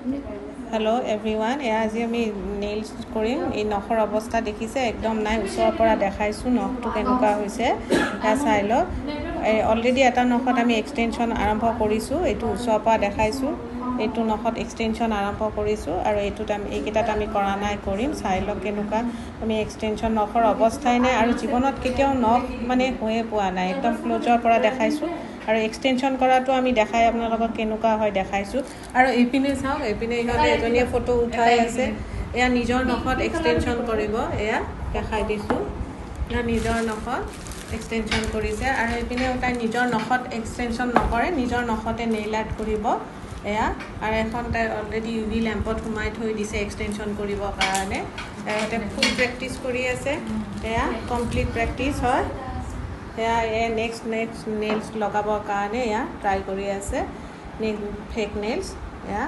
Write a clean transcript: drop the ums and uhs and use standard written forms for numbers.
Hello' everyone, আজি আমি nails কৰিম। এই নখৰ অৱস্থা দেখিছে, একদম নাই। ওচৰৰ পৰা দেখাইছোঁ নখটো কেনেকুৱা হৈছে, সেয়া চাই লওক। অলৰেডি এটা নখত আমি এক্সটেনশ্যন আৰম্ভ কৰিছোঁ, এইটো ওচৰৰ পৰা দেখাইছোঁ। এইটো নখত এক্সটেনশ্যন আৰম্ভ কৰিছোঁ আৰু এইকেইটাত আমি কৰা নাই, কৰিম। চাই লওক কেনেকুৱা আমি এক্সটেনশ্যন, নখৰ অৱস্থাই নাই আৰু জীৱনত কেতিয়াও নখ মানে হৈয়ে পোৱা নাই। একদম ক্ল'জৰ পৰা দেখাইছোঁ আৰু এক্সটেনশ্যন কৰাটো আমি দেখাই আপোনালোকক কেনেকুৱা হয় দেখাইছোঁ। আৰু এইপিনে চাওক, এইপিনে ইহঁতে এজনীয়ে ফটো উঠাই আছে। এয়া নিজৰ নখত এক্সটেনশ্যন কৰিব, এয়া দেখাই দিছোঁ। এয়া নিজৰ নখত এক্সটেনশ্যন কৰিছে আৰু এইপিনে তাই নিজৰ নখত এক্সটেনশ্যন নকৰে, নিজৰ নখতে নেইল আৰ্ট কৰিব এয়া। আৰু এখন তাই অলৰেডি UV লেম্পত সোমাই থৈ দিছে এক্সটেনশ্যন কৰিবৰ কাৰণে। সিহঁতে ফুল প্ৰেক্টিচ কৰি আছে, এয়া কমপ্লিট প্ৰেক্টিচ হয়। এয়া নেক্সট নেইলছ লগাবৰ কাৰণে এয়া ট্ৰাই কৰি আছে, ফেক নেইলছ এয়া।